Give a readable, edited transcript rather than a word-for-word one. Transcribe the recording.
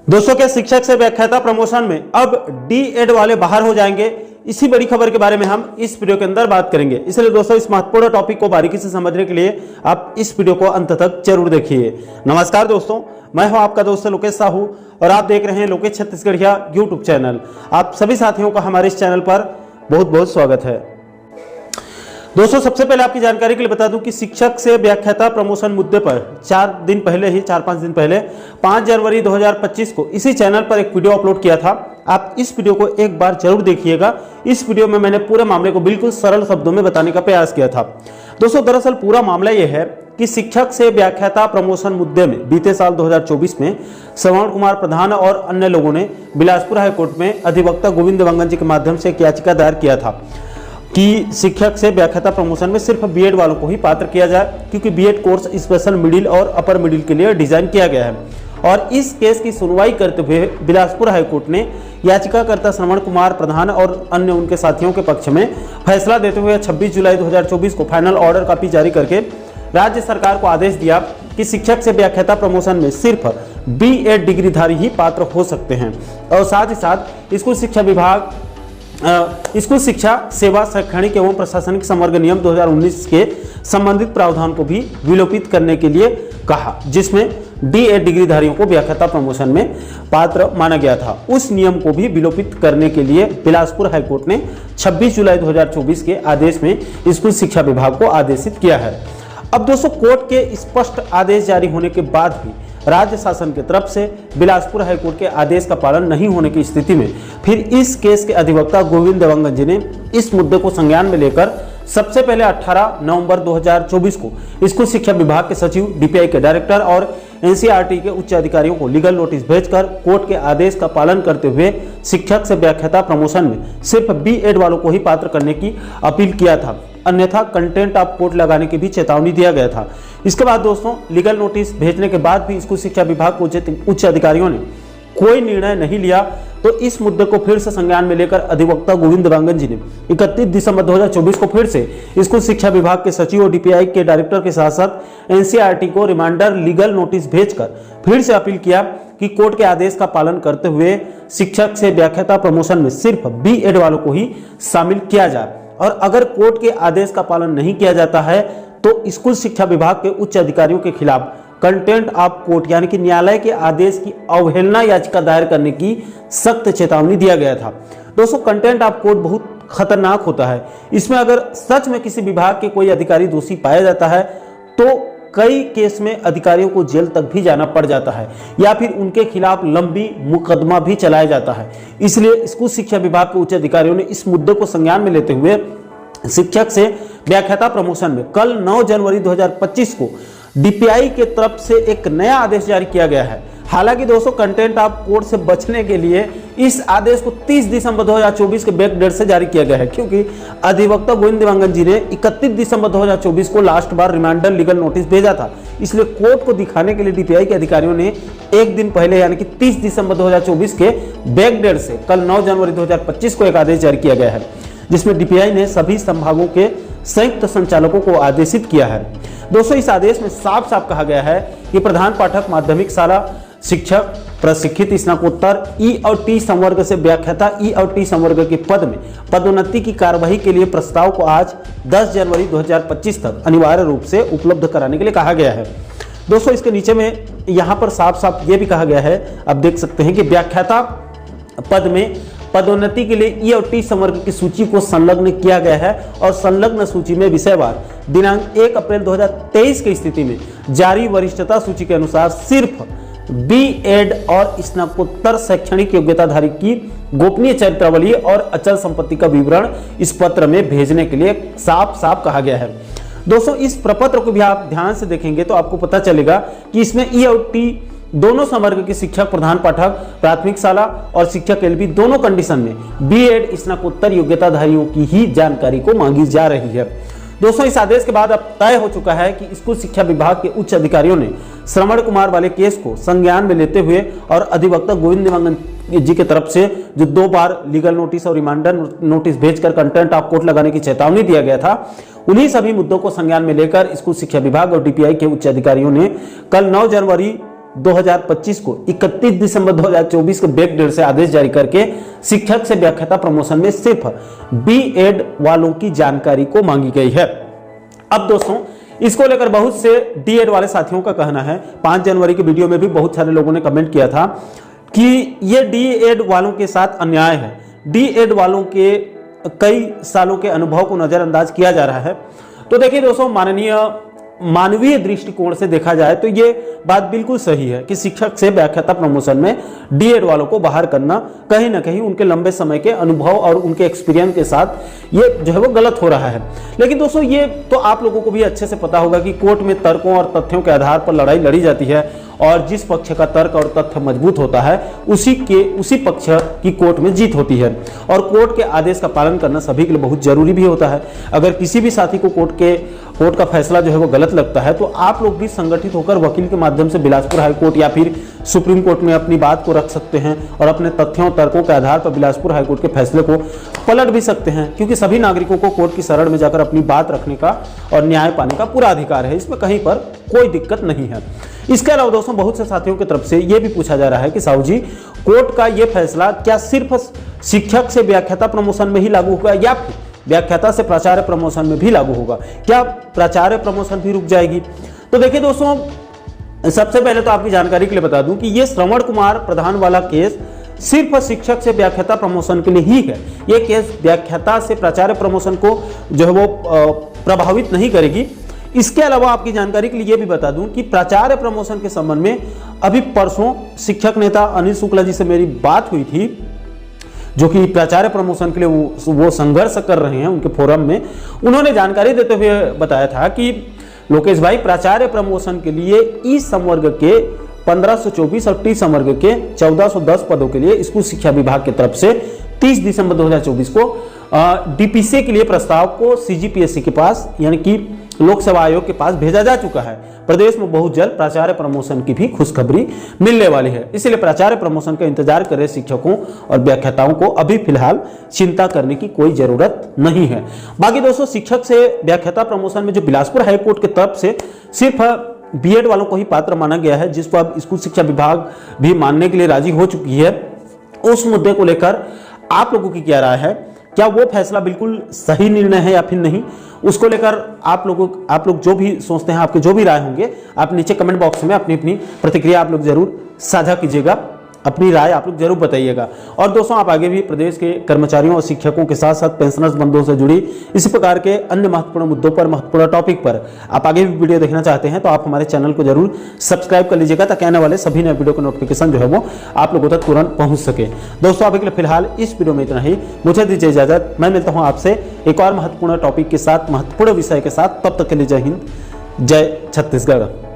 दोस्तों के शिक्षक से व्याख्याता प्रमोशन में अब डी.एड वाले बाहर हो जाएंगे। इसी बड़ी खबर के बारे में हम इस वीडियो के अंदर बात करेंगे। इसलिए दोस्तों इस महत्वपूर्ण टॉपिक को बारीकी से समझने के लिए आप इस वीडियो को अंत तक जरूर देखिए। नमस्कार दोस्तों, मैं हूं आपका दोस्त लोकेश साहू और आप देख रहे हैं लोकेश छत्तीसगढ़िया यूट्यूब चैनल। आप सभी साथियों का हमारे इस चैनल पर बहुत बहुत स्वागत है। दोस्तों सबसे पहले आपकी जानकारी के लिए बता दूं कि शिक्षक से व्याख्याता प्रमोशन मुद्दे पर 4-5 दिन पहले 5 जनवरी 2025 को इसी चैनल पर एक वीडियो अपलोड किया था। आप इस वीडियो को एक बार जरूर देखिएगा। इस वीडियो में मैंने पूरे मामले को बिल्कुल सरल शब्दों में बताने का प्रयास किया था। दोस्तों दरअसल पूरा मामला यह है कि शिक्षक से व्याख्याता प्रमोशन मुद्दे में बीते साल 2024 में श्रवण कुमार प्रधान और अन्य लोगों ने बिलासपुर हाईकोर्ट में अधिवक्ता गोविंद देवांगन जी के माध्यम से एक याचिका दायर किया था कि शिक्षक से व्याख्याता प्रमोशन में सिर्फ बीएड वालों को ही पात्र किया जाए, क्योंकि बीएड कोर्स स्पेशल मिडिल और अपर मिडिल के लिए डिजाइन किया गया है। और इस केस की सुनवाई करते हुए बिलासपुर हाईकोर्ट ने याचिकाकर्ता श्रवण कुमार प्रधान और अन्य उनके साथियों के पक्ष में फैसला देते हुए 26 जुलाई 2024 को फाइनल ऑर्डर कॉपी जारी करके राज्य सरकार को आदेश दिया कि शिक्षक से व्याख्याता प्रमोशन में सिर्फ बीएड डिग्रीधारी ही पात्र हो सकते हैं और साथ ही साथ स्कूल शिक्षा सेवा शैक्षणिक एवं प्रशासनिक संवर्ग नियम 2019 के संबंधित प्रावधान को भी विलोपित करने के लिए कहा, जिसमें डीएड डिग्रीधारियों को व्याख्याता प्रमोशन में पात्र माना गया था। उस नियम को भी विलोपित करने के लिए बिलासपुर हाईकोर्ट ने 26 जुलाई 2024 के आदेश में स्कूल शिक्षा विभाग को आदेशित किया है। अब दोस्तों कोर्ट के स्पष्ट आदेश जारी होने के बाद भी राज्य शासन की तरफ से बिलासपुर हाईकोर्ट के आदेश का पालन नहीं होने की स्थिति में फिर इस केस के अधिवक्ता गोविंद देवांगन जी ने इस मुद्दे को संज्ञान में लेकर सबसे पहले 18 नवंबर 2024 को स्कूल शिक्षा विभाग के सचिव, डीपीआई के डायरेक्टर और एनसीईआरटी के उच्च अधिकारियों को लीगल नोटिस भेजकर कोर्ट के आदेश का पालन करते हुए शिक्षक से व्याख्याता प्रमोशन में सिर्फ बीएड वालों को ही पात्र करने की अपील किया था, अन्यथा कंटेंट ऑफ कोर्ट लगाने की भी चेतावनी दिया गया था। इसके बाद दोस्तों लीगल नोटिस भेजने के बाद भी स्कूल शिक्षा विभाग के उच्च अधिकारियों ने कोई निर्णय नहीं लिया, तो इस मुद्दे को फिर से संज्ञान में लेकर अधिवक्ता गोविंद देवांगन जी ने 31 दिसंबर 2024 को फिर से स्कूल शिक्षा विभाग के सचिव और डीपीआई के डायरेक्टर के साथ साथ एनसीईआरटी को रिमाइंडर लीगल नोटिस भेजकर फिर से अपील किया कि कोर्ट के आदेश का पालन करते हुए शिक्षक से व्याख्याता प्रमोशन में सिर्फ बीएड वालों को ही शामिल किया जाए, और अगर कोर्ट के आदेश का पालन नहीं किया जाता है तो स्कूल शिक्षा विभाग के उच्च अधिकारियों के खिलाफ कंटेंट ऑफ कोर्ट यानी कि न्यायालय के आदेश की अवहेलना याचिका दायर करने की सख्त चेतावनी दिया गया था। दोस्तों कंटेंट ऑफ कोर्ट बहुत खतरनाक होता है। इसमें अगर सच में किसी विभाग के कोई अधिकारी दोषी पाया जाता है तो कई केस में अधिकारियों को जेल तक भी जाना पड़ जाता है या फिर उनके खिलाफ लंबी मुकदमा भी चलाया जाता है। इसलिए स्कूल शिक्षा विभाग के उच्च अधिकारियों ने इस मुद्दे को संज्ञान में लेते हुए शिक्षक से व्याख्याता प्रमोशन में कल 9 जनवरी 2025 को डीपीआई के तरफ से एक नया आदेश जारी किया गया है। हालांकि दोस्तों कंटेंट ऑफ कोर्ट से बचने के लिए इस आदेश को 30 दिसंबर 2024 के बैक डेट से जारी किया गया है, क्योंकि अधिवक्ता गोविंद देवांगन जी ने 31 दिसंबर 2024 को लास्ट बार रिमाइंडर लीगल नोटिस भेजा था। इसलिए कोर्ट को दिखाने के लिए डीपीआई के अधिकारियों ने एक दिन पहले यानी कि 30 दिसंबर 2024 के बैक डेट से कल 9 जनवरी 2025 को एक आदेश जारी किया गया है, जिसमें डीपीआई ने सभी संभागों के संयुक्त संचालकों को आदेशित किया है। दोस्तों इस आदेश में साफ साफ कहा गया है कि प्रधान पाठक माध्यमिक शाला शिक्षक प्रशिक्षित स्नातकोत्तर ई और टी संवर्ग से व्याख्याता ई और टी संवर्ग के पद में पदोन्नति की कार्यवाही के लिए प्रस्ताव को आज 10 जनवरी 2025 तक अनिवार्य रूप से उपलब्ध कराने के लिए कहा गया है। दोस्तों इसके नीचे में यहाँ पर साफ साफ ये भी कहा गया है, आप देख सकते हैं कि व्याख्याता पद में पदोन्नति के लिए ई और टी संवर्ग की सूची को संलग्न किया गया है और संलग्न सूची में विषयवार दिनांक 1 अप्रैल 2023 की स्थिति में जारी वरिष्ठता सूची के अनुसार सिर्फ बीएड और स्नातकोत्तर शैक्षणिक योग्यताधारी की गोपनीय चरित्रावली और अचल संपत्ति का विवरण इस पत्र में भेजने के लिए साफ साफ कहा गया है। दोस्तों इस प्रपत्र को भी आप ध्यान से देखेंगे तो आपको पता चलेगा कि इसमें ई और टी दोनों संवर्ग के शिक्षक, प्रधान पाठक, प्राथमिक शाला और शिक्षक एलबी दोनों कंडीशन में बीएड स्नातकोत्तर योग्यताधारियों की ही जानकारी को मांगी जा रही है। दोस्तों इस आदेश के बाद अब तय हो चुका है कि स्कूल शिक्षा विभाग के उच्च अधिकारियों ने श्रवण कुमार वाले केस को संज्ञान में लेते हुए और अधिवक्ता गोविंद देवांगन जी के तरफ से जो 2 बार लीगल नोटिस और रिमाइंडर नोटिस भेजकर कंटेंट ऑफ कोर्ट लगाने की चेतावनी दिया गया था, उन्हीं सभी मुद्दों को संज्ञान में लेकर स्कूल शिक्षा विभाग और डीपीआई के उच्च अधिकारियों ने कल 9 जनवरी 2025 को 31 दिसंबर 2024 के बैक डेट से आदेश जारी करके शिक्षक से व्याख्याता प्रमोशन में सिर्फ बीएड वालों की जानकारी को मांगी गई है। अब दोस्तों इसको लेकर बहुत से डीएड वाले साथियों का कहना है, 5 जनवरी के वीडियो में भी बहुत सारे लोगों ने कमेंट किया था कि ये डीएड वालों के साथ अन्याय है, डीएड वालों के कई सालों के अनुभव को नजरअंदाज किया जा रहा है। तो देखिए दोस्तों, मानवीय दृष्टिकोण से देखा जाए तो ये बात बिल्कुल सही है कि शिक्षक से व्याख्याता प्रमोशन में डीएड वालों को बाहर करना कहीं ना कहीं उनके लंबे समय के अनुभव और उनके एक्सपीरियंस के साथ ये जो है वो गलत हो रहा है। लेकिन दोस्तों ये तो आप लोगों को भी अच्छे से पता होगा कि कोर्ट में तर्कों और तथ्यों के आधार पर लड़ाई लड़ी जाती है और जिस पक्ष का तर्क और तथ्य मजबूत होता है उसी पक्ष की कोर्ट में जीत होती है। और कोर्ट के आदेश का पालन करना सभी के लिए बहुत जरूरी भी होता है। अगर किसी भी साथी को कोर्ट का फैसला जो है वो गलत लगता है तो आप लोग भी संगठित होकर वकील के माध्यम से बिलासपुर हाईकोर्ट या फिर सुप्रीम कोर्ट में अपनी बात को रख सकते हैं और अपने तथ्यों तर्कों के आधार पर बिलासपुर हाईकोर्ट के फैसले को पलट भी सकते हैं, क्योंकि सभी नागरिकों को कोर्ट की शरण में जाकर अपनी बात रखने का और न्याय पाने का पूरा अधिकार है। इसमें कहीं पर कोई दिक्कत नहीं है। इसके अलावा दोस्तों बहुत से साथियों की तरफ से यह भी पूछा जा रहा है कि साहू जी, कोर्ट का यह फैसला क्या सिर्फ शिक्षक से व्याख्याता प्रमोशन में ही लागू होगा या फिर व्याख्याता से प्राचार्य प्रमोशन में भी लागू होगा? क्या प्राचार्य प्रमोशन भी रुक जाएगी? तो देखिए दोस्तों, सबसे पहले तो आपकी जानकारी के लिए बता दूं कि यह श्रवण कुमार प्रधान वाला केस सिर्फ शिक्षक से व्याख्याता प्रमोशन के लिए ही है। यह केस व्याख्याता से प्राचार्य प्रमोशन को जो है वो प्रभावित नहीं करेगी। इसके अलावा आपकी जानकारी के लिए यह भी बता दूं कि प्राचार्य प्रमोशन के संबंध में अभी परसों शिक्षक नेता अनिल शुक्ला जी से मेरी बात हुई थी, जो कि प्राचार्य प्रमोशन के लिए वो संघर्ष कर रहे हैं उनके फोरम में। उन्होंने जानकारी देते हुए बताया था कि लोकेश भाई, प्राचार्य प्रमोशन के लिए ई संवर्ग के 1524 और टी संवर्ग के 1410 पदों के लिए स्कूल शिक्षा विभाग की तरफ से 30 दिसंबर 2024 को डीपीसी के लिए प्रस्ताव को सीजीपीएससी के पास यानी कि लोक सेवा आयोग के पास भेजा जा चुका है। प्रदेश में बहुत जल्द प्राचार्य प्रमोशन की भी खुशखबरी मिलने वाली है। इसलिए प्राचार्य प्रमोशन का इंतजार कर रहे शिक्षकों और व्याख्याताओं को अभी फिलहाल चिंता करने की कोई जरूरत नहीं है। बाकी दोस्तों, शिक्षक से व्याख्याता प्रमोशन में जो बिलासपुर हाईकोर्ट की तरफ से सिर्फ बीएड वालों को ही पात्र माना गया है, जिसको अब स्कूल शिक्षा विभाग भी मानने के लिए राजी हो चुकी है, उस मुद्दे को लेकर आप लोगों की क्या राय है? क्या वो फैसला बिल्कुल सही निर्णय है या फिर नहीं? उसको लेकर आप लोग जो भी सोचते हैं, आपके जो भी राय होंगे, आप नीचे कमेंट बॉक्स में अपनी अपनी प्रतिक्रिया आप लोग जरूर साझा कीजिएगा, अपनी राय आप लोग जरूर बताइएगा। और दोस्तों, आप आगे भी प्रदेश के कर्मचारियों और शिक्षकों के साथ साथ पेंशनर्स बंधुओं से जुड़ी इसी प्रकार के अन्य महत्वपूर्ण मुद्दों पर, महत्वपूर्ण टॉपिक पर आप आगे भी वीडियो देखना चाहते हैं तो आप हमारे चैनल को जरूर सब्सक्राइब कर लीजिएगा, ताकि आने वाले सभी नए वीडियो का नोटिफिकेशन जो है वो आप लोगों तक तुरंत पहुंच सके। दोस्तों, अभी के लिए फिलहाल इस वीडियो में इतना ही। मुझे दीजिए इजाजत। मैं मिलता हूँ आपसे एक और महत्वपूर्ण टॉपिक के साथ, महत्वपूर्ण विषय के साथ। तब तक के लिए जय हिंद, जय छत्तीसगढ़।